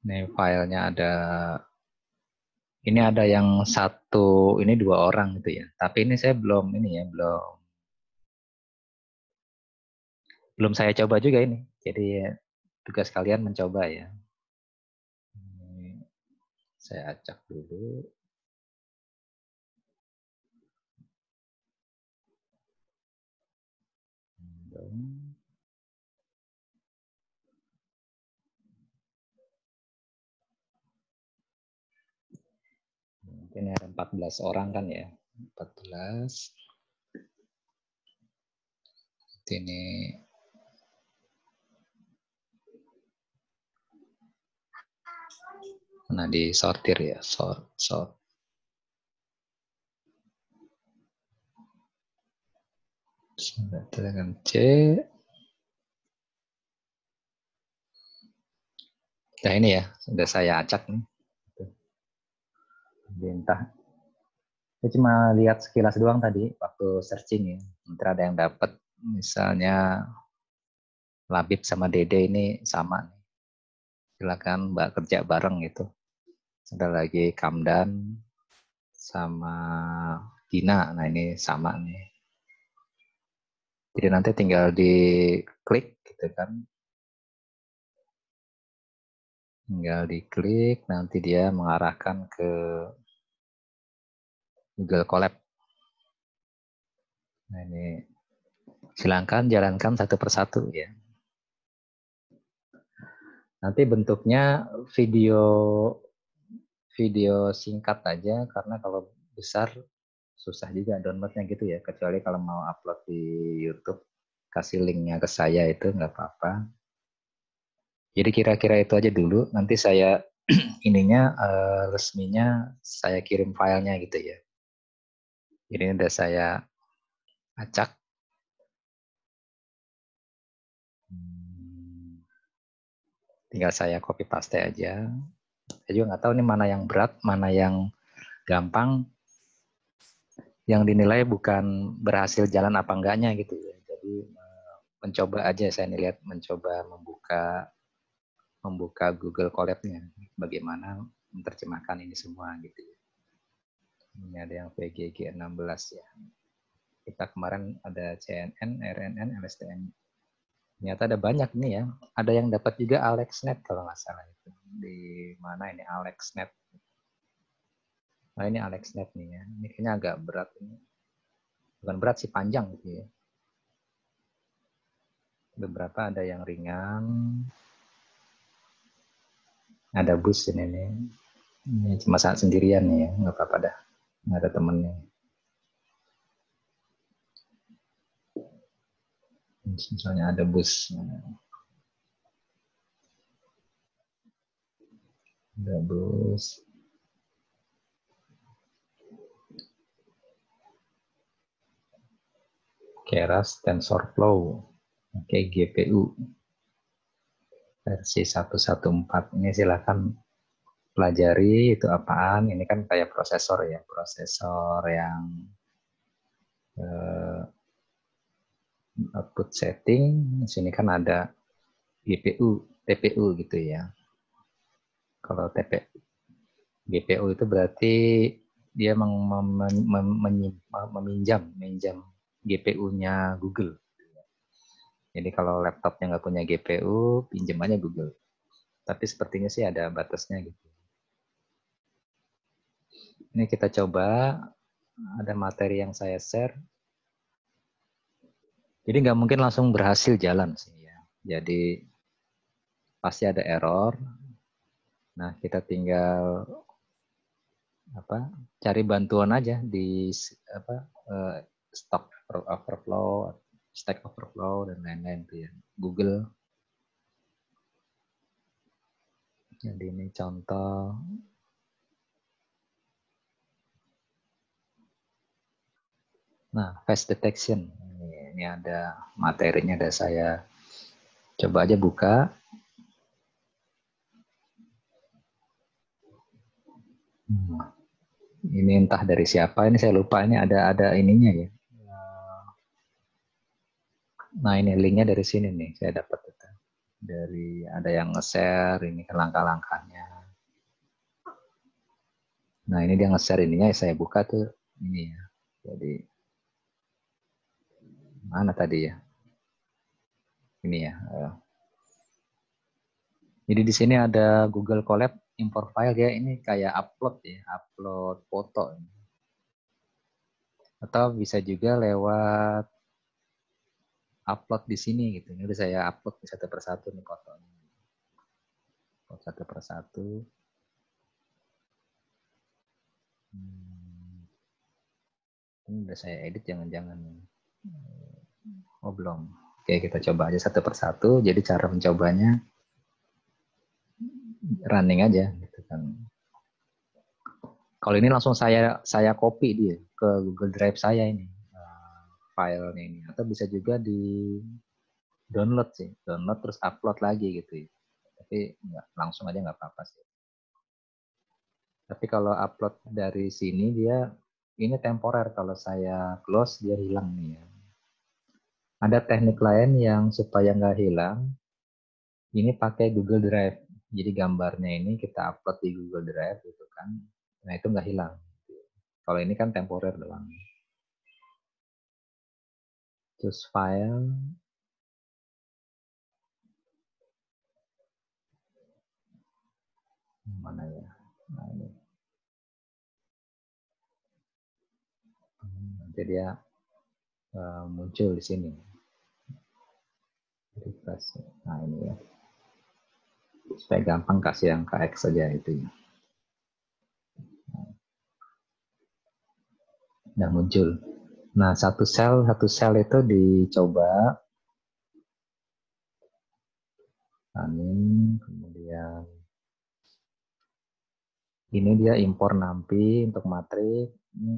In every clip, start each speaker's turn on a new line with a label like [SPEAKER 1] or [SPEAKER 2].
[SPEAKER 1] Ini filenya ada, ini ada yang satu, ini 2 orang gitu ya. Tapi ini saya belum ini ya, belum saya coba juga ini. Jadi tugas kalian mencoba ya. Ini saya acak dulu. Mungkin ada 14 orang kan ya. 14. Ini nah disortir ya, sort. Dengan C. Nah ini ya, sudah saya acak nih. Entah. Saya cuma lihat sekilas doang tadi waktu searching ya. Nanti ada yang dapat, misalnya Labib sama Dede ini sama. Silakan Mbak kerja bareng gitu. Ada lagi Kamdan sama Dina. Nah ini sama nih. Jadi nanti tinggal diklik gitu kan. Tinggal diklik, nanti dia mengarahkan ke Google Colab. Nah ini silakan jalankan satu persatu ya. Nanti bentuknya video singkat aja, karena kalau besar susah juga downloadnya gitu ya, kecuali kalau mau upload di YouTube, kasih linknya ke saya itu nggak apa-apa. Jadi kira-kira itu aja dulu, nanti saya ininya resminya saya kirim filenya gitu ya. Ini udah saya acak. Tinggal saya copy paste aja. Saya juga nggak tahu nih mana yang berat, mana yang gampang. Yang dinilai bukan berhasil jalan apa enggaknya gitu ya. Jadi mencoba aja, saya lihat mencoba membuka Google Colab-nya, bagaimana menerjemahkan ini semua gitu ya. Ini ada yang VGG 16 ya. Kita kemarin ada CNN, RNN, LSTM. Ternyata ada banyak nih ya. Ada yang dapat juga AlexNet kalau nggak salah itu. Di mana ini AlexNet? Nah ini AlexNet nih ya. Ini kayaknya agak berat ini. Bukan berat sih, panjang gitu ya. Beberapa ada yang ringan. Ada bus ini nih. Ini cuma saat sendirian nih ya. Nggak apa-apa dah. Nggak ada temennya. Misalnya ada bus. Ada bus. Keras TensorFlow. Oke, GPU. Versi 114. Ini silakan pelajari itu apaan. Ini kan kayak prosesor ya. Prosesor yang output setting. Di sini kan ada GPU, TPU gitu ya. Kalau GPU itu berarti dia meminjam GPU-nya Google. Jadi kalau laptopnya nggak punya GPU, pinjam aja Google. Tapi sepertinya sih ada batasnya gitu. Ini kita coba, ada materi yang saya share. Jadi nggak mungkin langsung berhasil jalan sih ya. Jadi pasti ada error. Nah kita tinggal cari bantuan aja di Stack Overflow dan lain-lain tuh ya. Google. Jadi ini contoh. Nah, face detection. Ini ada materinya, ada saya coba aja buka. Ini entah dari siapa, ini saya lupa, ini ada ininya ya. Nah ini linknya dari sini nih, saya dapat itu. Dari ada yang nge-share ini kan langkah-langkahnya. Nah ini dia nge-share ininya, saya buka tuh ini ya. Jadi mana tadi ya? Ini ya. Jadi di sini ada Google Colab import file ya, ini kayak upload ya, upload foto. Atau bisa juga lewat upload di sini gitu. Ini udah saya upload satu persatu nih fotonya. Satu persatu. Ini udah saya edit jangan-jangan. Oh belum. Oke kita coba aja satu persatu. Jadi cara mencobanya running aja gitu kan. Kalau ini langsung saya copy dia ke Google Drive saya ini filenya ini, atau bisa juga di download sih, download terus upload lagi gitu ya. Tapi nggak langsung aja nggak apa-apa sih. Tapi kalau upload dari sini dia ini temporer, kalau saya close dia hilang nih ya. Ada teknik lain yang supaya nggak hilang, ini pakai Google Drive. Jadi gambarnya ini kita upload di Google Drive gitu kan. Nah itu nggak hilang. Kalau ini kan temporer doang. Choose file. Mana ya? Nah ini. Nanti dia muncul di sini. Nah ini ya. Supaya gampang kasih yang KX saja itu ya. Nah muncul. Nah satu sel itu dicoba. Kemudian ini dia impor nampi untuk matrik. Ini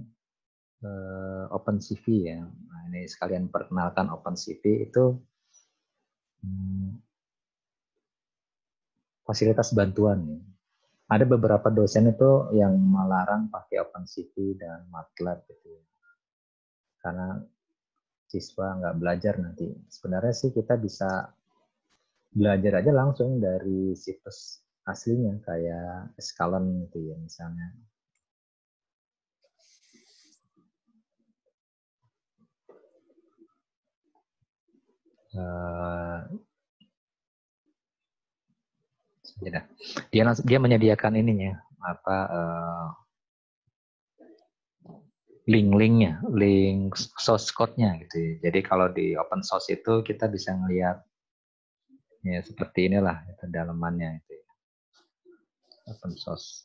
[SPEAKER 1] OpenCV ya. Nah ini sekalian perkenalkan OpenCV itu fasilitas bantuan ya. Ada beberapa dosen itu yang melarang pakai OpenCV dan MATLAB gitu ya. Karena siswa nggak belajar nanti. Sebenarnya sih kita bisa belajar aja langsung dari situs aslinya kayak Escalon gitu ya misalnya. Dia menyediakan ininya apa link-linknya, link source code-nya gitu ya. Jadi kalau di open source itu kita bisa ngelihat ya seperti inilah itu dalamannya itu ya. Open source.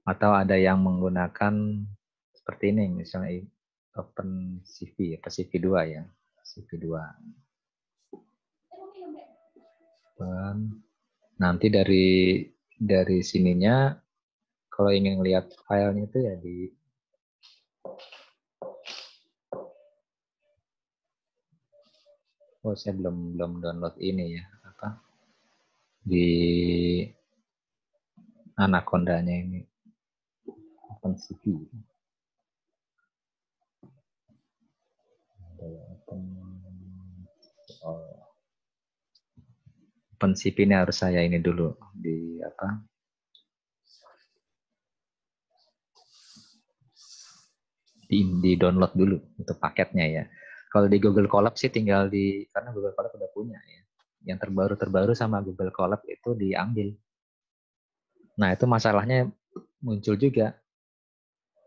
[SPEAKER 1] Atau ada yang menggunakan seperti ini misalnya OpenCV atau CV2 ya. CV2. Dan nanti dari sininya kalau ingin lihat filenya itu ya di saya belum download ini ya apa di Anaconda-nya ini OpenCV. OpenCV ini harus saya ini dulu di apa? Di download dulu untuk paketnya ya. Kalau di Google Colab sih tinggal karena Google Colab udah punya ya. Yang terbaru sama Google Colab itu diambil. Nah itu masalahnya muncul juga.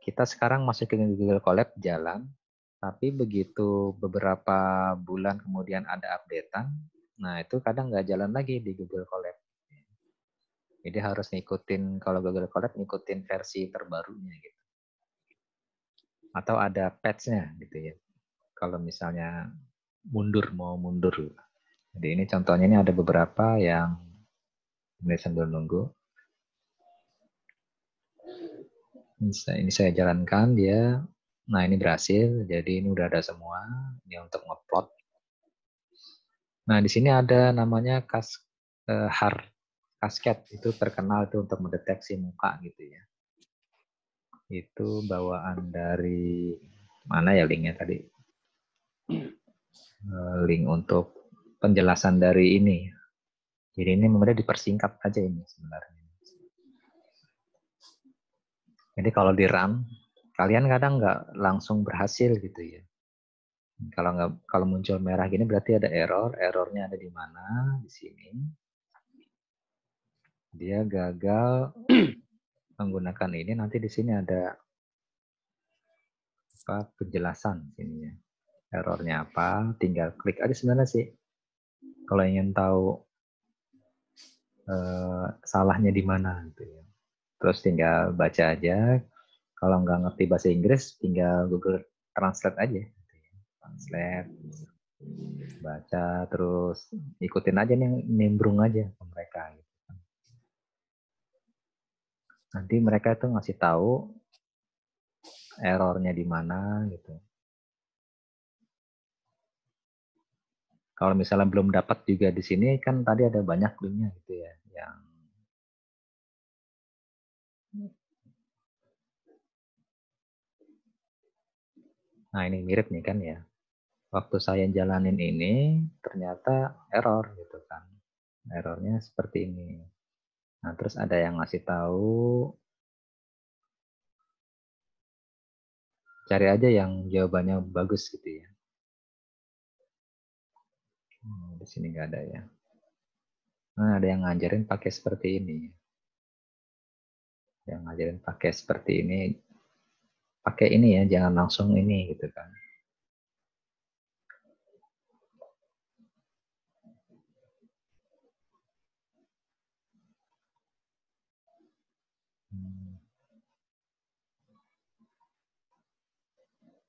[SPEAKER 1] Kita sekarang masuk ke Google Colab jalan, tapi begitu beberapa bulan kemudian ada updatean, nah itu kadang nggak jalan lagi di Google Colab. Jadi harus ngikutin, kalau Google Colab ngikutin versi terbarunya gitu. Atau ada patch-nya gitu ya. Kalau misalnya mau mundur. Jadi ini contohnya ini ada beberapa yang ini sambil nunggu. Ini saya jalankan dia. Nah ini berhasil, jadi ini udah ada semua. Ini untuk ngeplot. Nah di sini ada namanya kasket, itu terkenal itu untuk mendeteksi muka gitu ya. Itu bawaan dari mana ya linknya tadi? Link untuk penjelasan dari ini. Jadi ini kemudian dipersingkat aja ini sebenarnya. Jadi kalau di run, kalian kadang nggak langsung berhasil gitu ya. Kalau muncul merah gini berarti ada error. Errornya ada di mana? Di sini. Dia gagal menggunakan ini. Nanti di sini ada penjelasan sini ya. Errornya apa? Tinggal klik aja sebenarnya sih. Kalau ingin tahu salahnya di mana gitu ya. Terus tinggal baca aja. Kalau nggak ngerti bahasa Inggris, tinggal Google Translate aja. Translate, baca, terus ikutin aja nih, nimbrung aja ke mereka. Nanti mereka itu ngasih tahu errornya di mana gitu. Kalau misalnya belum dapat juga di sini kan tadi ada banyak linknya gitu ya, yang nah ini mirip nih kan ya. Waktu saya jalanin ini ternyata error gitu kan. Errornya seperti ini. Nah, terus ada yang ngasih tahu, cari aja yang jawabannya bagus gitu ya. Di sini nggak ada ya. Nah, ada yang ngajarin pakai seperti ini. Yang ngajarin pakai seperti ini. Pakai ini ya, jangan langsung ini gitu kan.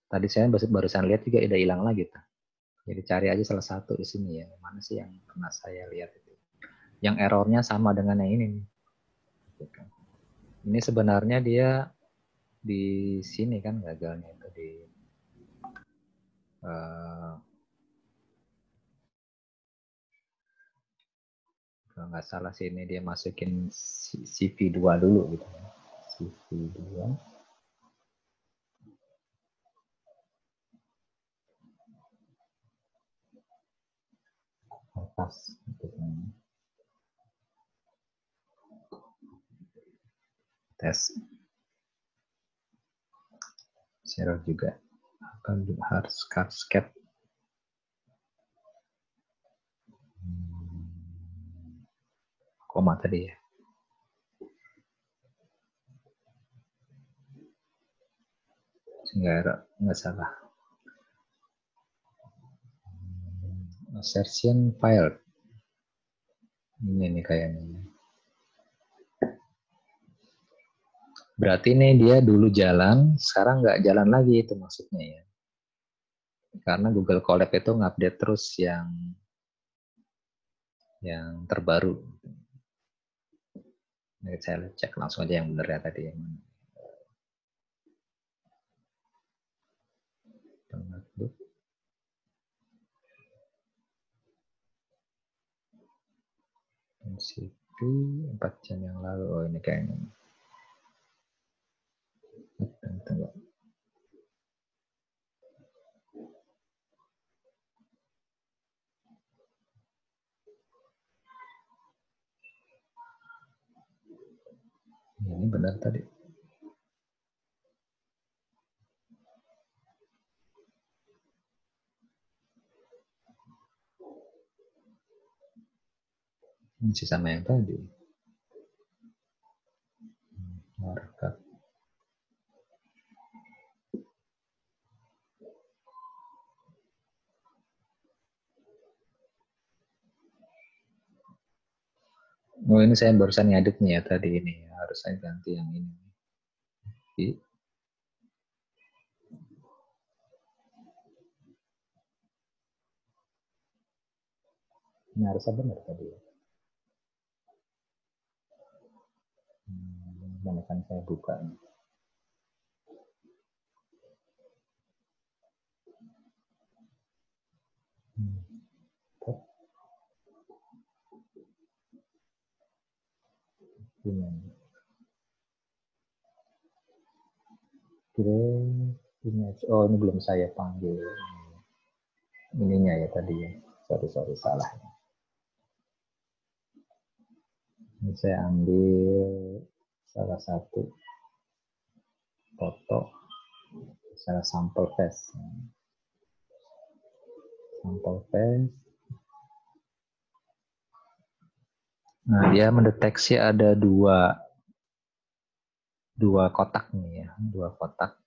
[SPEAKER 1] Tadi saya barusan lihat juga udah hilang lagi tuh. Jadi cari aja salah satu di sini ya. Mana sih yang pernah saya lihat itu. Yang errornya sama dengan yang ini nih. Ini sebenarnya dia di sini kan gagalnya itu di kalau nggak salah sih ini dia masukin CV2 dulu gitu. CV2. Atas gitu kan. Tes share juga akan harus sket koma tadi ya. Nggak salah. Assertion file. Ini nih kayaknya. Berarti nih dia dulu jalan, sekarang nggak jalan lagi itu maksudnya ya. Karena Google Colab itu ngupdate terus yang terbaru. Nah, saya cek langsung aja yang benar ya tadi. MCP 4 jam yang lalu. Oh ini kayaknya. Tunggu. Ini benar tadi. Masih sama yang tadi. Markup. Oh ini saya barusan ngaduk nih ya tadi ini. Harus saya ganti yang ini. Ini harusnya benar tadi ya. Mana kan saya buka. Oh ini belum saya panggil ininya ya tadi ya. sorry salah. Ini saya ambil salah satu foto, salah sampel face. Sampel face. Nah, dia mendeteksi ada dua kotak nih ya, dua kotak.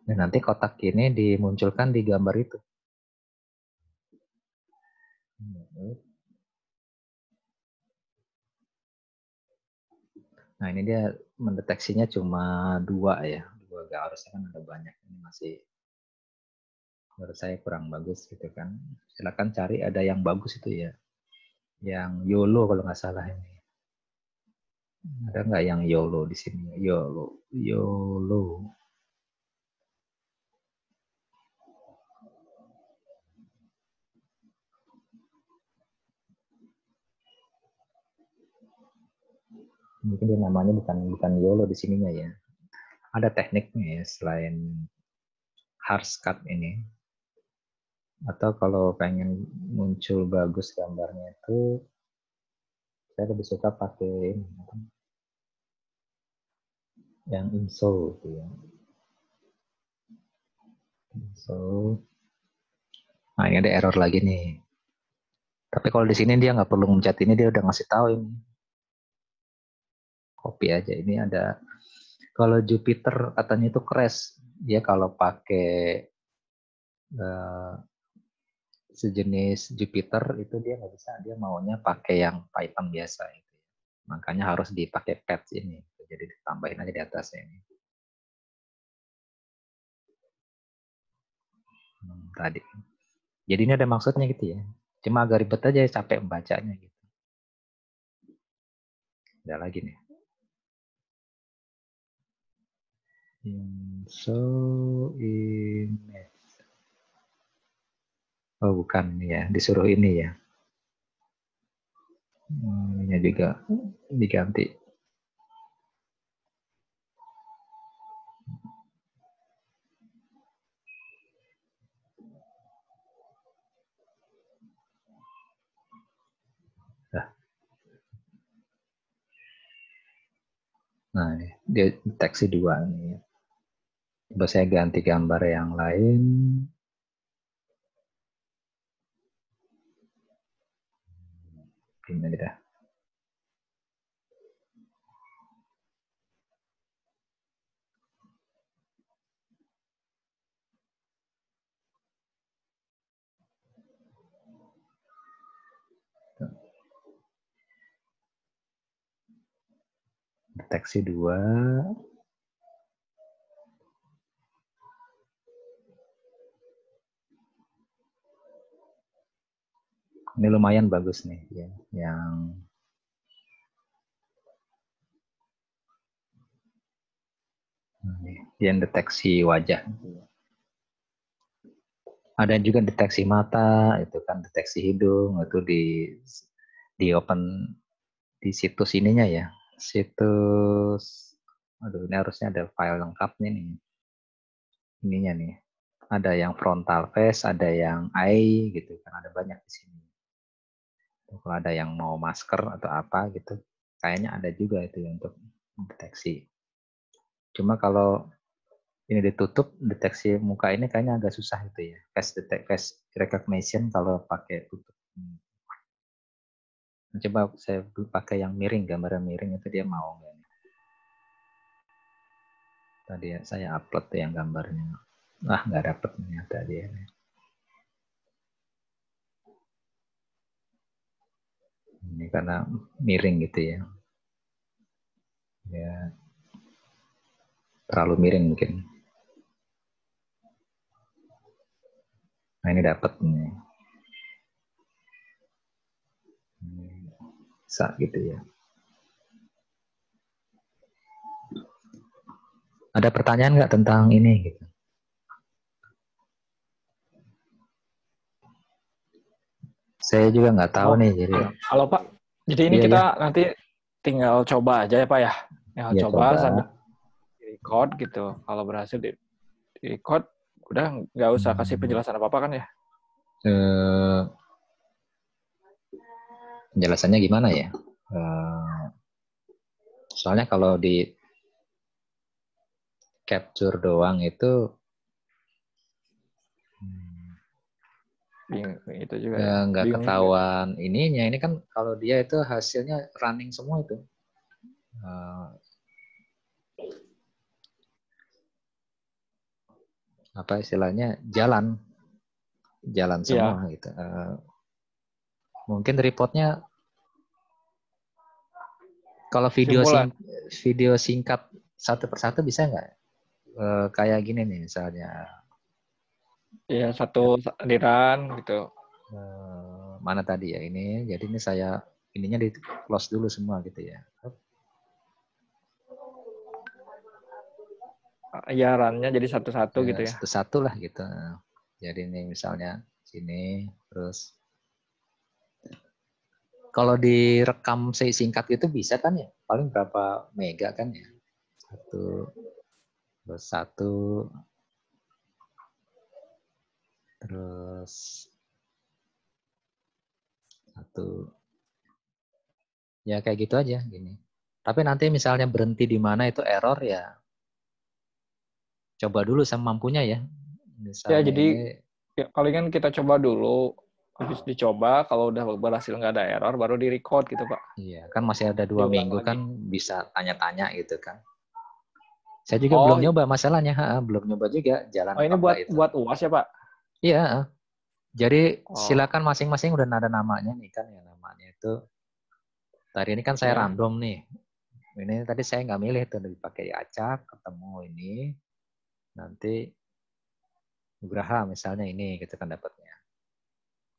[SPEAKER 1] Dan nanti kotak ini dimunculkan di gambar itu. Nah, ini dia mendeteksinya cuma dua ya. Dua, gak harusnya kan ada banyak. Ini masih menurut saya kurang bagus gitu kan. Silakan cari ada yang bagus itu ya. Yang YOLO kalau nggak salah ini. Ada nggak yang YOLO di sini? YOLO. Mungkin dia namanya bukan YOLO di sininya ya. Ada tekniknya ya selain Harskat ini. Atau kalau pengen muncul bagus gambarnya itu, saya lebih suka pakai ini, yang INSO gitu ya. INSO. Nah, ini ada error lagi nih. Tapi kalau di sini dia nggak perlu mencet ini, dia udah ngasih tahu ini. Copy aja. Ini ada, kalau Jupiter katanya itu crash. Dia kalau pakai sejenis Jupiter itu dia nggak bisa. Dia maunya pakai yang Python biasa. Gitu. Makanya harus dipakai patch ini. Jadi ditambahin aja di atasnya ini. Tadi. Jadi ini ada maksudnya gitu ya. Cuma agak ribet aja, capek membacanya gitu. Ada lagi nih. INSO image. Oh bukan ya, disuruh ini ya. Ini juga diganti. Nah, dia deteksi dua nih. Coba saya ganti gambar yang lain. Ini dah. Deteksi dua. Ini lumayan bagus nih ya. Yang yang deteksi wajah. Ada juga deteksi mata, itu kan deteksi hidung, itu di open di situs ininya ya. Situs, aduh ini harusnya ada file lengkapnya nih. Ininya nih. Ada yang frontal face, ada yang eye gitu kan, ada banyak di sini. Kalau ada yang mau masker atau apa gitu, kayaknya ada juga itu untuk mendeteksi. Cuma kalau ini ditutup, deteksi muka ini kayaknya agak susah itu ya. Face recognition kalau pakai tutup. Coba saya pakai yang miring, gambar miring itu dia mau nggak? Tadi saya upload tuh yang gambarnya. Nggak dapet ternyata dia. Ini karena miring gitu ya. Ya terlalu miring mungkin. Nah ini dapat nih. Bisa gitu ya. Ada pertanyaan nggak tentang ini gitu? Saya juga nggak tahu nih. Jadi.
[SPEAKER 2] Halo Pak. Jadi ini kita nanti tinggal coba aja ya Pak ya. Tinggal coba sambil record gitu. Kalau berhasil di record, udah nggak usah kasih penjelasan apa-apa kan ya?
[SPEAKER 1] Eh, penjelasannya gimana ya? Soalnya kalau di capture doang itu
[SPEAKER 2] itu juga ya.
[SPEAKER 1] nggak
[SPEAKER 2] Bingung juga.
[SPEAKER 1] ketahuan ininya. Ini kan kalau dia itu hasilnya running semua itu. Apa istilahnya jalan
[SPEAKER 2] Iya,
[SPEAKER 1] semua gitu. Mungkin reportnya kalau
[SPEAKER 2] kesimpulan.
[SPEAKER 1] video singkat satu persatu bisa nggak? Kayak gini nih misalnya.
[SPEAKER 2] Iya, satu aliran gitu.
[SPEAKER 1] Mana tadi ya ini? Jadi ini saya ininya di close dulu semua gitu ya.
[SPEAKER 2] Iya, runnya jadi satu-satu
[SPEAKER 1] Ya,
[SPEAKER 2] gitu ya.
[SPEAKER 1] satu-satu lah gitu. Jadi ini misalnya sini, terus kalau direkam singkat itu bisa kan ya? Paling berapa mega kan ya? Satu, terus satu, ya kayak gitu aja gini. Tapi nanti misalnya berhenti di mana itu error ya, coba dulu sama mampunya ya.
[SPEAKER 2] Ya,
[SPEAKER 1] Misalnya
[SPEAKER 2] jadi
[SPEAKER 1] ini,
[SPEAKER 2] ya, palingan kita coba dulu. Habis dicoba, kalau udah berhasil nggak ada error, baru di-record gitu, Pak.
[SPEAKER 1] iya kan masih ada 2
[SPEAKER 2] Diulang
[SPEAKER 1] minggu
[SPEAKER 2] lagi.
[SPEAKER 1] kan bisa tanya-tanya gitu kan. Saya juga belum
[SPEAKER 2] Oh,
[SPEAKER 1] nyoba masalahnya, belum nyoba juga jalan
[SPEAKER 2] oh
[SPEAKER 1] apa
[SPEAKER 2] ini
[SPEAKER 1] enggak
[SPEAKER 2] buat
[SPEAKER 1] itu.
[SPEAKER 2] buat UAS ya, Pak?
[SPEAKER 1] Iya, jadi
[SPEAKER 2] Oh,
[SPEAKER 1] silakan masing-masing udah ada namanya nih kan ya namanya itu. Tadi ini kan saya
[SPEAKER 2] ya.
[SPEAKER 1] random nih. Ini tadi saya nggak milih tuh dipakai acak ketemu ini nanti Nugraha misalnya ini gitu kan dapatnya.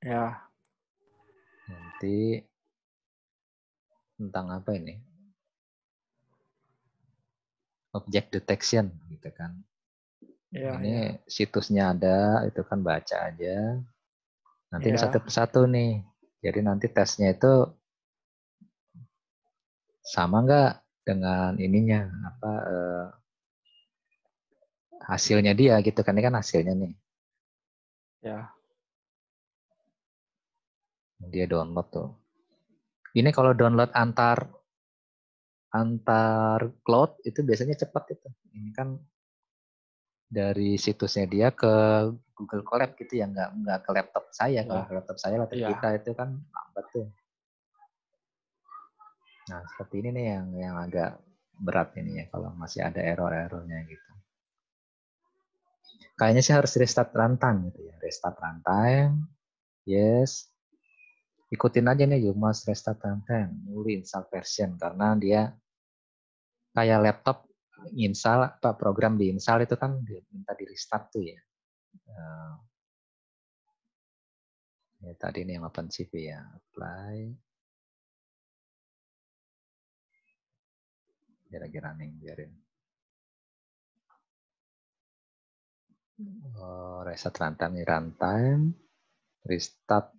[SPEAKER 2] Ya,
[SPEAKER 1] Nanti tentang apa ini? Object detection gitu kan.
[SPEAKER 2] ya, ya.
[SPEAKER 1] Ini situsnya ada, itu kan baca aja. Nanti ini satu
[SPEAKER 2] Ya,
[SPEAKER 1] persatu nih. Jadi nanti tesnya itu sama nggak dengan ininya apa hasilnya dia gitu kan ini kan hasilnya nih.
[SPEAKER 2] ya.
[SPEAKER 1] Dia download tuh. Ini kalau download antar cloud itu biasanya cepat itu. Ini kan dari situsnya dia ke Google Colab gitu ya nggak ke laptop saya. Kalau ke
[SPEAKER 2] Ya,
[SPEAKER 1] laptop kita
[SPEAKER 2] ya.
[SPEAKER 1] itu kan lambat tuh. Nah seperti ini nih yang agak berat ini ya kalau masih ada error-errornya gitu. Kayaknya sih harus restart runtime gitu ya. Restart runtime, yes. Ikutin aja nih you must restart runtime, newly install version karena dia kayak laptop install apa program diinstal itu kan minta di restart tuh ya. Ya tadi nih yang OpenCV ya, apply, lagi running biarin. Reset runtime nih runtime, restart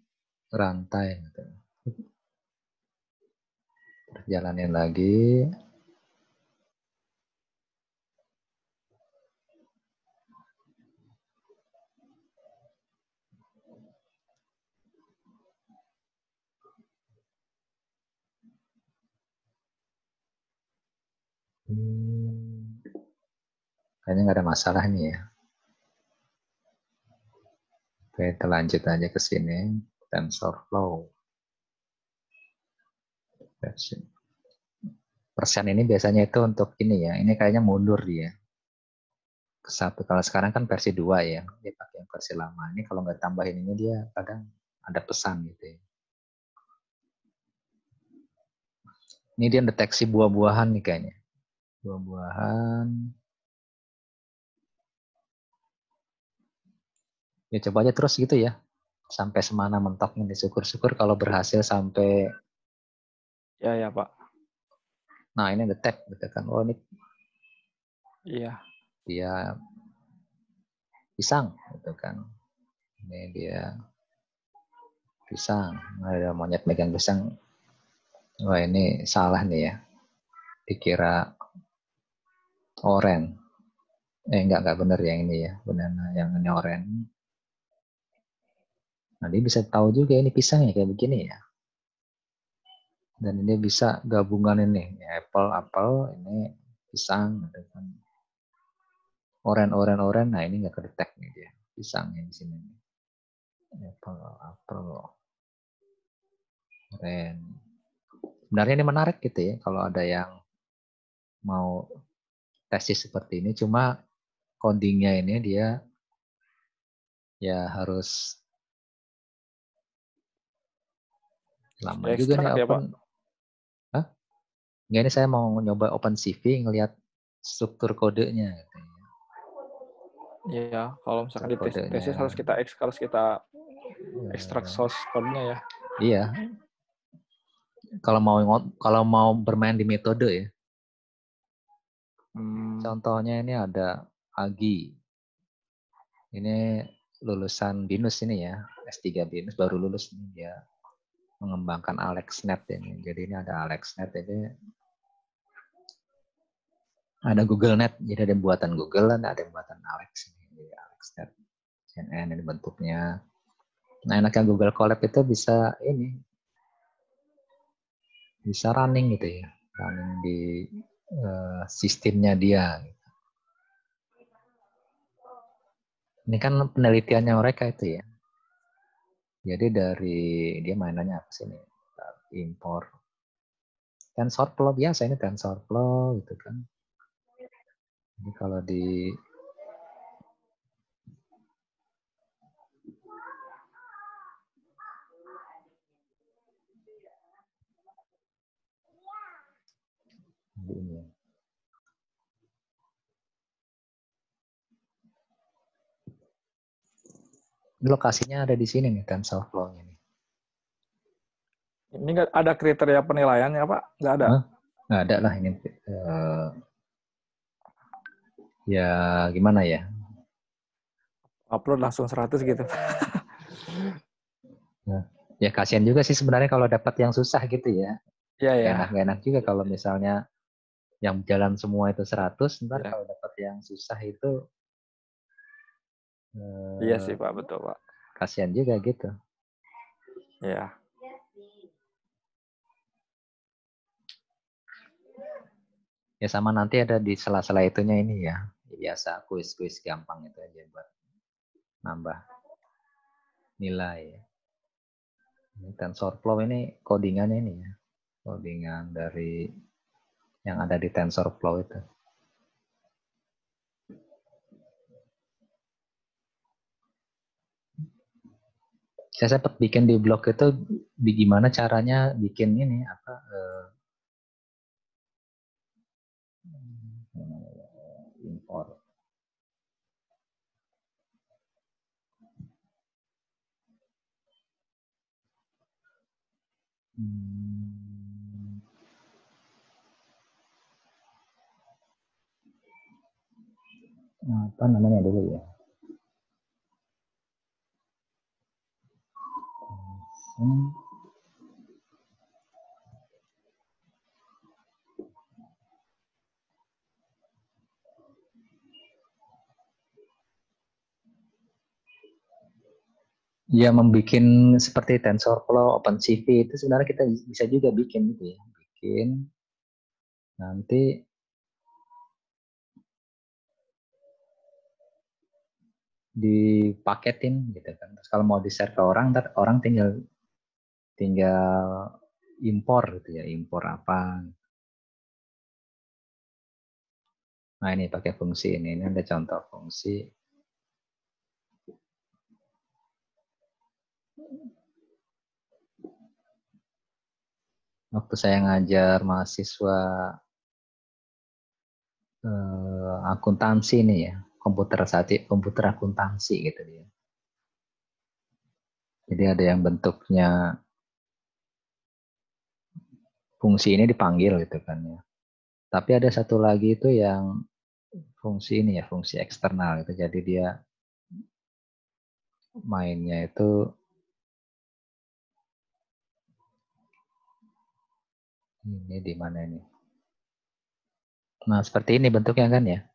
[SPEAKER 1] runtime gitu. Jalanin lagi. Kayaknya nggak ada masalah nih ya. Oke, kita lanjut aja ke sini. TensorFlow. Persen ini biasanya itu untuk ini ya. Ini kayaknya mundur dia. Ke satu. Kalau sekarang kan versi 2 ya. Dia pakai yang versi lama. Ini kalau nggak tambahin ini dia kadang ada pesan gitu ya. Ini dia deteksi buah-buahan nih kayaknya. Buah-buahan. Ya coba aja terus gitu ya. Sampai semana mentoknya nih. Syukur-syukur kalau berhasil sampai.
[SPEAKER 2] Ya, ya, Pak.
[SPEAKER 1] Nah ini detect gitu kan. Oh ini
[SPEAKER 2] Iya.
[SPEAKER 1] dia pisang gitu kan. Ini dia pisang. Ada monyet megang pisang. Wah ini salah nih ya. Dikira oren. Enggak benar yang ini ya. Benar yang ini oren. Nah, dia bisa tahu juga ini pisangnya kayak begini ya. Dan ini bisa gabungan ini, apel, ini pisang, gitu kan. Oren. Nah ini nggak kedetek nih dia, pisangnya di sini. Apel, oren. Sebenarnya ini menarik gitu ya, kalau ada yang mau tesis seperti ini. Cuma codingnya ini dia ya harus lama juga nih
[SPEAKER 2] Ekstrak ya, Pak.
[SPEAKER 1] open. Hah? Nggak, ini saya mau nyoba OpenCV ngelihat struktur kodenya.
[SPEAKER 2] Iya, kalau misalkan di
[SPEAKER 1] Kodenya.
[SPEAKER 2] tesis harus kita ekstrak source code-nya ya.
[SPEAKER 1] Iya. Kalau mau bermain di metode ya. Contohnya ini ada Agi. Ini lulusan BINUS ini ya, S3 BINUS baru lulus nih dia mengembangkan AlexNet ini. Jadi ini ada AlexNet ini ada GoogleNet, jadi ada buatan Google dan ada buatan Alex ini. Jadi AlexNet CNN ini bentuknya. Nah, enaknya Google Colab itu bisa ini bisa running gitu ya, running di sistemnya dia. Ini kan penelitiannya mereka itu ya. Jadi dari dia mainannya apa sih ini? Impor TensorFlow biasa, ini TensorFlow gitu kan. Ini kalau di ini ya. Ini lokasinya ada di sini nih TensorFlow ini.
[SPEAKER 2] Ini nggak ada kriteria penilaiannya, Pak? Nggak ada?
[SPEAKER 1] Nggak ada lah ini. Ya gimana ya?
[SPEAKER 2] Upload langsung 100 gitu.
[SPEAKER 1] Ya kasihan juga sih sebenarnya kalau dapat yang susah gitu ya.
[SPEAKER 2] Iya, ya.
[SPEAKER 1] Gak enak juga kalau misalnya yang jalan semua itu 100, ntar
[SPEAKER 2] Ya.
[SPEAKER 1] kalau dapat yang susah itu
[SPEAKER 2] Iya sih, Pak. Betul, Pak.
[SPEAKER 1] kasihan juga gitu.
[SPEAKER 2] Iya.
[SPEAKER 1] Ya sama nanti ada di sela-sela itunya ini ya. Biasa kuis-kuis gampang itu aja buat nambah nilai. Ini TensorFlow ini codingannya ini ya. Codingan dari yang ada di TensorFlow itu. Saya sempat bikin di blog itu gimana caranya bikin ini apa impor. Apa namanya dulu ya? Ya membuat seperti TensorFlow, OpenCV itu sebenarnya kita bisa juga bikin gitu ya. Bikin nanti dipaketin gitu kan. Terus kalau mau di-share ke orang, ntar orang tinggal impor gitu ya, impor apa. Nah ini pakai fungsi ini ada contoh fungsi. Waktu saya ngajar mahasiswa akuntansi nih ya, komputer akuntansi gitu dia. Jadi ada yang bentuknya fungsi ini dipanggil gitu kan ya. Tapi ada satu lagi itu yang fungsi ini ya, fungsi eksternal itu. Jadi dia mainnya itu ini di mana ini? Nah, seperti ini bentuknya kan ya.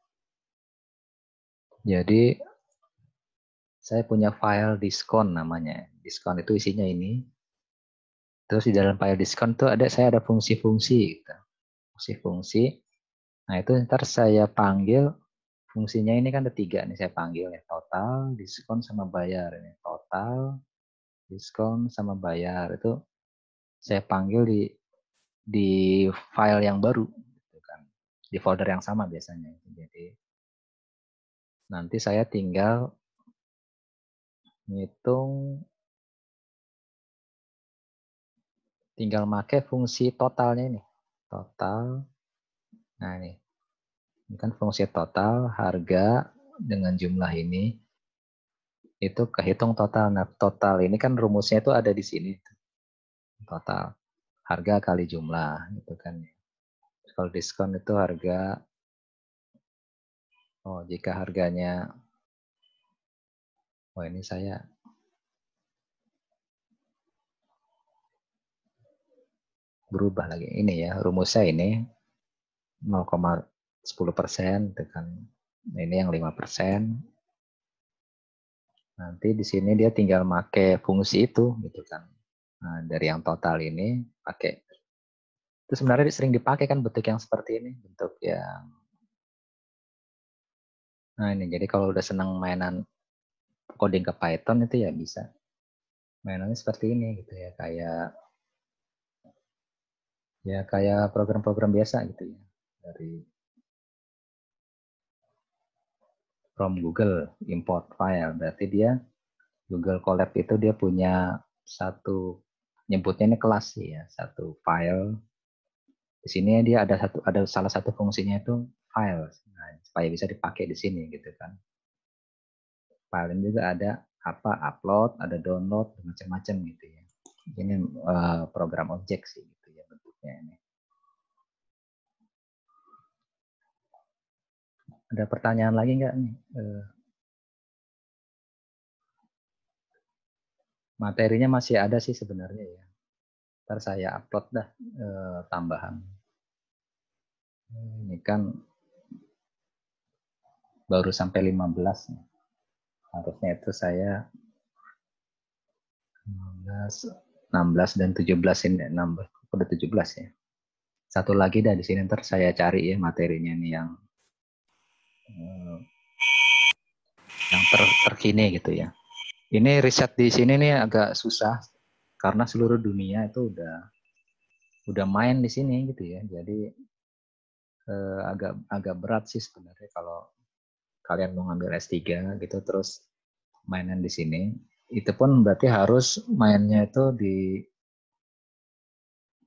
[SPEAKER 1] Jadi saya punya file diskon namanya. Diskon itu isinya ini. Terus di dalam file diskon tuh saya ada fungsi-fungsi gitu. Fungsi-fungsi. Nah, itu ntar saya panggil fungsinya ini kan ada 3 nih saya panggil ya. Total, diskon sama bayar ini. Total, diskon sama bayar itu saya panggil di file yang baru gitu kan. Di folder yang sama biasanya. Jadi nanti saya tinggal ngitung, tinggal pakai fungsi totalnya ini. Total. Nah, ini kan fungsi total harga dengan jumlah ini itu kehitung total. Nah, total ini kan rumusnya itu ada di sini. Total harga kali jumlah gitu kan. Kalau diskon itu harga, jika harganya, ini saya berubah lagi. Ini ya, rumusnya ini 0,10% dengan ini yang 5%. Nanti di sini dia tinggal pakai fungsi itu gitu kan. Nah, dari yang total ini pakai. Itu sebenarnya sering dipakai kan bentuk yang seperti ini, bentuk yang, nah ini jadi kalau udah senang mainan coding ke Python itu ya bisa mainannya seperti ini gitu ya, kayak program-program biasa gitu ya, dari from Google import file. Berarti dia Google Colab itu dia punya satu, nyebutnya ini kelas ya, satu file. Di sini dia ada salah satu fungsinya itu file, nah, supaya bisa dipakai di sini gitu kan. File ini juga ada upload, ada download, macam-macam gitu ya. Ini program objek sih gitu ya bentuknya ini. Ada pertanyaan lagi nggak nih? Materinya masih ada sih sebenarnya ya. Ntar saya upload dah tambahan. Ini kan baru sampai 15 nih. Harusnya itu saya 16 dan 17 ini, 16 udah 17 ya. Satu lagi dah di sini ntar saya cari ya materinya nih yang terkini gitu ya. Ini riset di sini nih agak susah karena seluruh dunia itu udah main di sini gitu ya. Jadi agak berat sih sebenarnya kalau kalian mau ngambil S3 gitu terus mainan di sini. Itu pun berarti harus mainnya itu di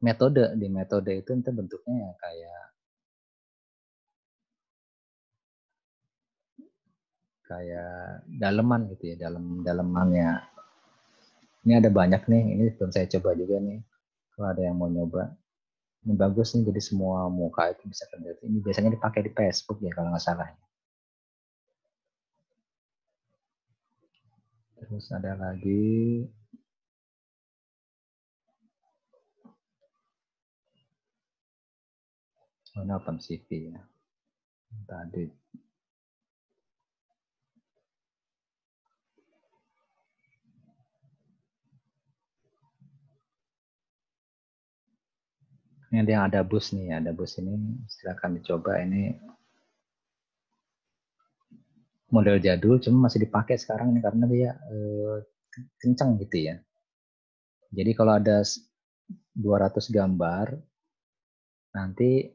[SPEAKER 1] metode. Di metode itu nanti bentuknya ya kayak daleman gitu ya, dalemannya. Ini ada banyak nih, ini belum saya coba juga nih. Kalau ada yang mau nyoba, ini bagus nih, jadi semua muka itu bisa kerja. Ini biasanya dipakai di Facebook ya kalau nggak salah. Terus ada lagi, ini OpenCV ya. Tadi. Ini ada yang ada bus nih, ada bus ini silakan dicoba. Ini model jadul, cuma masih dipakai sekarang ini karena dia kencang gitu ya. Jadi kalau ada 200 gambar, nanti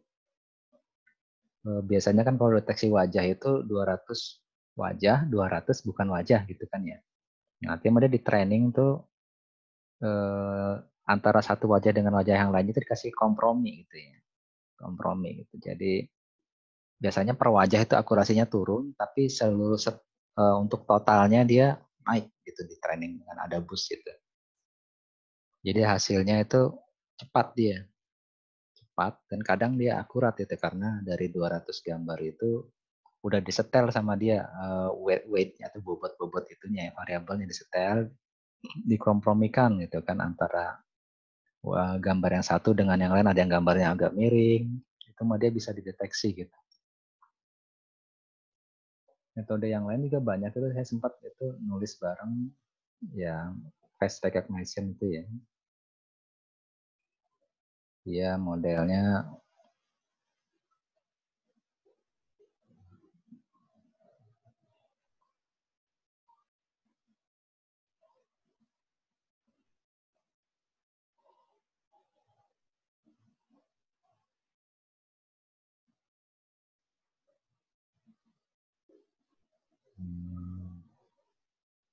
[SPEAKER 1] biasanya kan kalau deteksi wajah itu 200 wajah, 200 bukan wajah gitu kan ya. Nanti dia di training tuh antara satu wajah dengan wajah yang lain itu dikasih kompromi gitu ya. Kompromi gitu. Jadi biasanya per wajah itu akurasinya turun, tapi seluruh untuk totalnya dia naik gitu di training dengan ada boost gitu. Jadi hasilnya itu cepat dia. Cepat dan kadang dia akurat itu karena dari 200 gambar itu udah disetel sama dia weight-nya atau bobot-bobot itunya ya, variabelnya disetel, dikompromikan gitu kan antara gambar yang satu dengan yang lain, ada yang gambarnya agak miring, itu mah dia bisa dideteksi gitu. Metode yang lain juga banyak, itu saya sempat itu nulis bareng yang face recognition itu ya. Dia modelnya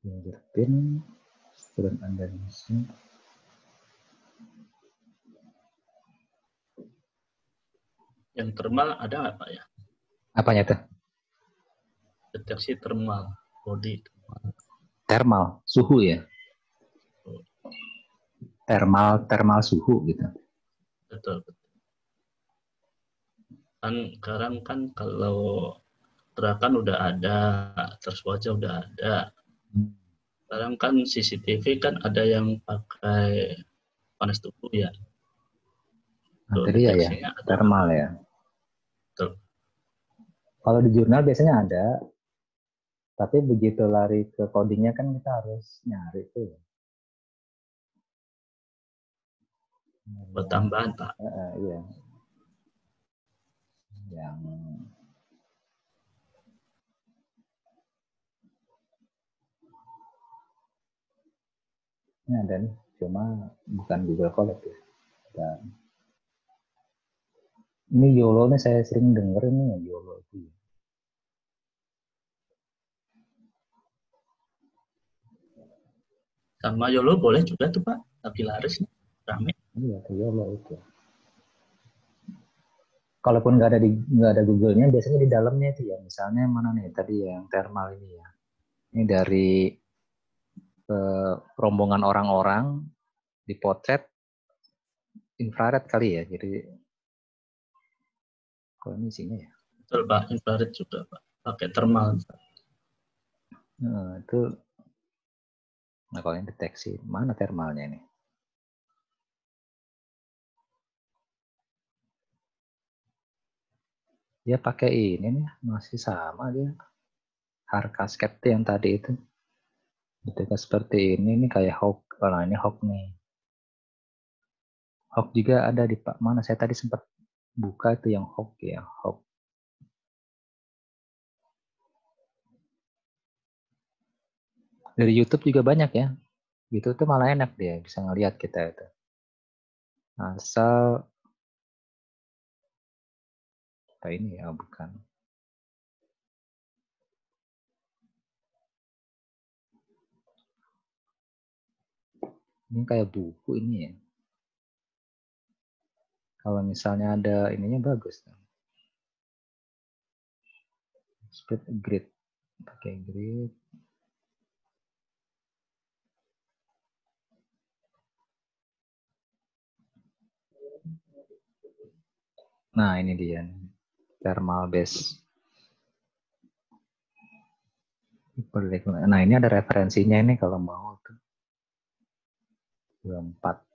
[SPEAKER 1] fingerprint, student understanding.
[SPEAKER 3] Yang thermal ada nggak Pak ya?
[SPEAKER 1] Apanya tuh?
[SPEAKER 3] Deteksi thermal, body thermal.
[SPEAKER 1] Thermal, suhu ya. Thermal suhu gitu.
[SPEAKER 3] Betul. Kan sekarang kan kalau gerakan udah ada, terus wajah udah ada. Sekarang kan CCTV kan ada yang pakai panas tubuh ya.
[SPEAKER 1] Nah, tadi ya thermal ya.
[SPEAKER 3] Betul.
[SPEAKER 1] Kalau di jurnal biasanya ada, tapi begitu lari ke codingnya kan kita harus nyari tuh.
[SPEAKER 3] Buat tambahan Pak.
[SPEAKER 1] Iya. Yang ini ada nih, cuma bukan Google Colab ya. Dan ini YOLO nih saya sering denger ini ya, YOLO itu.
[SPEAKER 3] Sama YOLO boleh juga tuh Pak, lagi laris nih, rame.
[SPEAKER 1] Iya, YOLO itu. Kalaupun nggak ada Google-nya, biasanya di dalamnya itu ya. Misalnya mana nih tadi yang thermal ini ya. Ini dari rombongan orang-orang dipotret infrared kali ya. Jadi kalau ini isinya ya.
[SPEAKER 3] Betul Pak, infrared juga Pak, pakai thermal.
[SPEAKER 1] Nah, itu. Nah kalau ini deteksi, mana thermalnya ini? Dia pakai ini nih, masih sama dia. Harcascade yang tadi itu. Ketika seperti ini kayak Hawk. Kalau ini Hawk nih. Hawk juga ada di Pak mana? Saya tadi sempat buka itu yang Hawk ya, Hawk. Dari YouTube juga banyak ya. YouTube tuh malah enak dia, bisa ngelihat kita itu. Asal apa ini ya, bukan. Ini kayak buku ini ya. Kalau misalnya ada ininya bagus. Speed grid, pakai grid. Nah ini dia, thermal base. Nah ini ada referensinya ini kalau mau tuh. 24.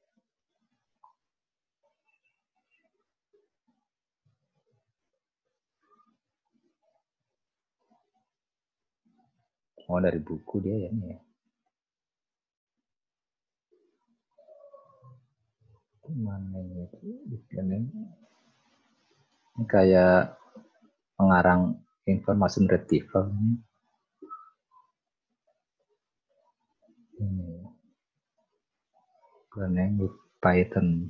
[SPEAKER 1] Oh dari buku dia ya ini ya. Mana ini kayak pengarang information retrieval ini learning with Python.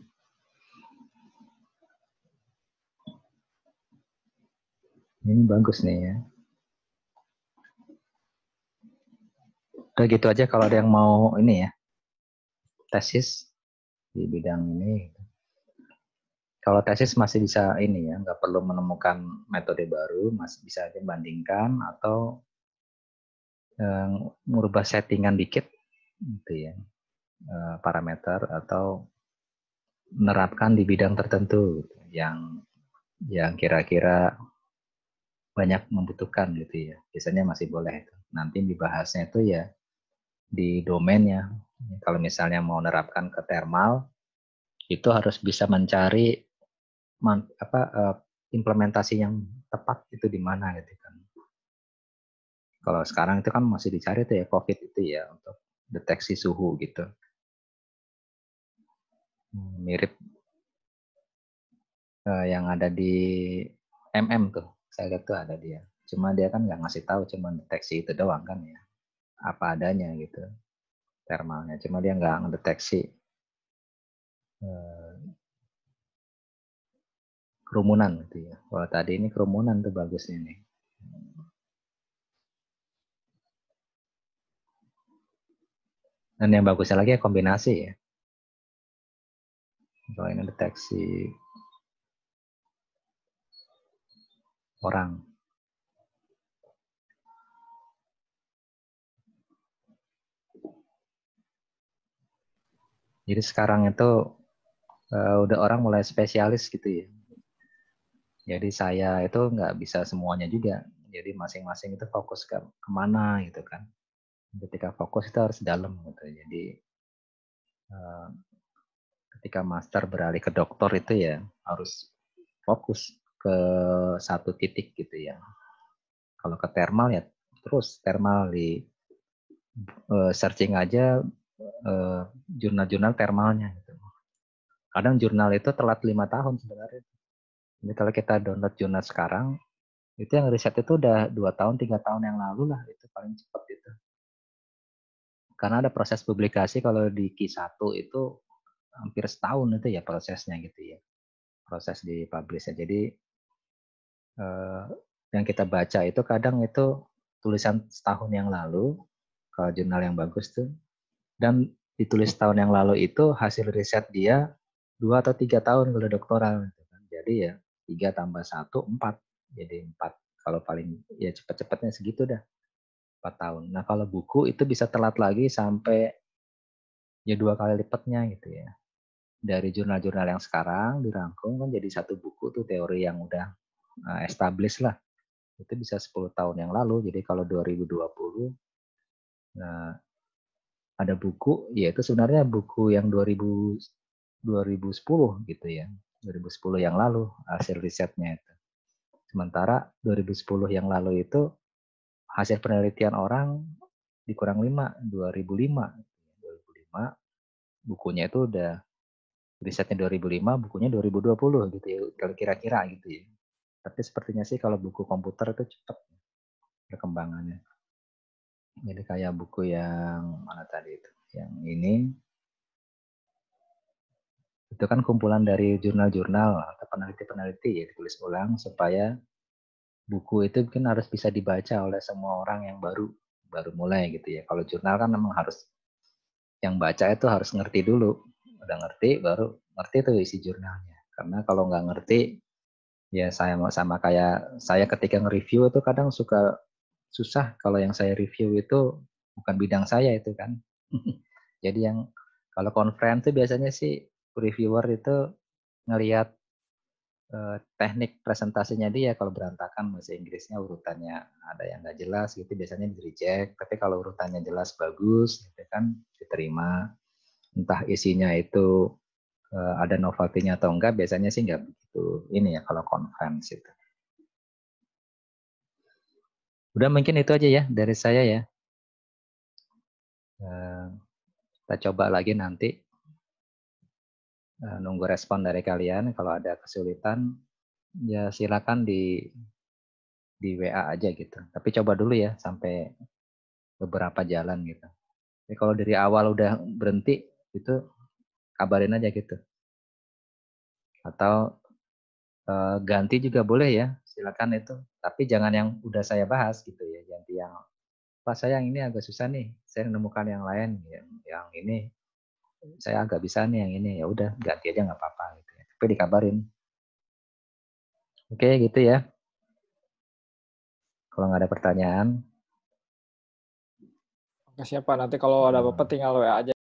[SPEAKER 1] Ini bagus nih ya. Udah gitu aja kalau ada yang mau ini ya, tesis di bidang ini. Kalau tesis masih bisa ini ya, nggak perlu menemukan metode baru, masih bisa aja bandingkan atau merubah settingan dikit, gitu ya, parameter atau menerapkan di bidang tertentu yang kira-kira banyak membutuhkan gitu ya. Biasanya masih boleh. Nanti dibahasnya itu ya di domainnya. Kalau misalnya mau menerapkan ke thermal, itu harus bisa mencari implementasi yang tepat itu di mana gitu kan. Kalau sekarang itu kan masih dicari tuh ya COVID itu ya untuk deteksi suhu gitu. Mirip yang ada di tuh. Saya lihat tuh ada dia. Cuma dia kan nggak ngasih tahu, cuma deteksi itu doang kan ya. Apa adanya gitu thermalnya. Cuma dia nggak ngedeteksi kerumunan gitu ya. Kalau tadi ini kerumunan tuh bagusnya nih. Dan yang bagusnya lagi ya kombinasi ya. Kalau ini deteksi orang. Jadi sekarang itu udah orang mulai spesialis gitu ya. Jadi saya itu nggak bisa semuanya juga. Jadi masing-masing itu fokus ke kemana gitu kan. Ketika fokus itu harus dalam gitu. Jadi ketika master beralih ke doktor itu ya harus fokus ke satu titik gitu ya. Kalau ke thermal ya terus thermal di searching aja jurnal-jurnal thermalnya gitu. Kadang jurnal itu telat 5 tahun sebenarnya. Jadi kalau kita download jurnal sekarang, itu yang riset itu udah 2 tahun, 3 tahun yang lalu lah, itu paling cepat itu. Karena ada proses publikasi kalau di Q1 itu hampir setahun itu ya prosesnya gitu ya. Proses di publish-nya. Jadi yang kita baca itu kadang itu tulisan setahun yang lalu, kalau jurnal yang bagus tuh, dan ditulis tahun yang lalu itu hasil riset dia 2 atau 3 tahun kalau doktoral. Jadi ya 3 tambah 1, 4. Jadi 4. Kalau paling ya cepat-cepatnya segitu dah. 4 tahun. Nah kalau buku itu bisa telat lagi sampai ya 2 kali lipatnya gitu ya. Dari jurnal-jurnal yang sekarang dirangkum kan jadi satu buku tuh teori yang udah established lah. Itu bisa 10 tahun yang lalu. Jadi kalau 2020 nah ada buku, ya itu sebenarnya buku yang 2010 gitu ya. 2010 yang lalu hasil risetnya itu. Sementara 2010 yang lalu itu hasil penelitian orang dikurang 5, 2005. 2005 bukunya itu udah risetnya 2005, bukunya 2020 gitu ya. Kalau kira-kira gitu ya. Tapi sepertinya sih kalau buku komputer itu cepat perkembangannya. Jadi kayak buku yang mana tadi itu? Yang ini itu kan kumpulan dari jurnal-jurnal atau peneliti-peneliti ya ditulis ulang supaya buku itu kan harus bisa dibaca oleh semua orang yang baru mulai gitu ya. Kalau jurnal kan memang harus yang baca itu harus ngerti dulu. Udah ngerti baru ngerti tuh isi jurnalnya. Karena kalau nggak ngerti ya saya sama kayak saya ketika nge-review itu kadang suka susah kalau yang saya review itu bukan bidang saya itu kan. Jadi yang kalau conference itu biasanya sih reviewer itu ngelihat teknik presentasinya dia kalau berantakan bahasa Inggrisnya urutannya ada yang nggak jelas gitu biasanya di reject. Tapi kalau urutannya jelas bagus gitu kan diterima. Entah isinya itu ada novelty-nya atau enggak biasanya sih nggak begitu ini ya kalau conference itu. Udah mungkin itu aja ya dari saya ya. Kita coba lagi nanti nunggu respon dari kalian. Kalau ada kesulitan ya silakan di WA aja gitu. Tapi coba dulu ya sampai beberapa jalan gitu. Jadi kalau dari awal udah berhenti itu kabarin aja gitu. Atau ganti juga boleh ya, silakan itu. Tapi jangan yang udah saya bahas gitu ya. Ganti yang Pak saya yang ini agak susah nih. Saya menemukan yang lain yang ini saya agak bisa nih yang ini. Ya udah ganti aja nggak apa-apa gitu ya. Tapi dikabarin. Oke gitu ya. Kalau nggak ada pertanyaan.
[SPEAKER 2] Oke, siapa nanti kalau ada apa-apa tinggal WA aja.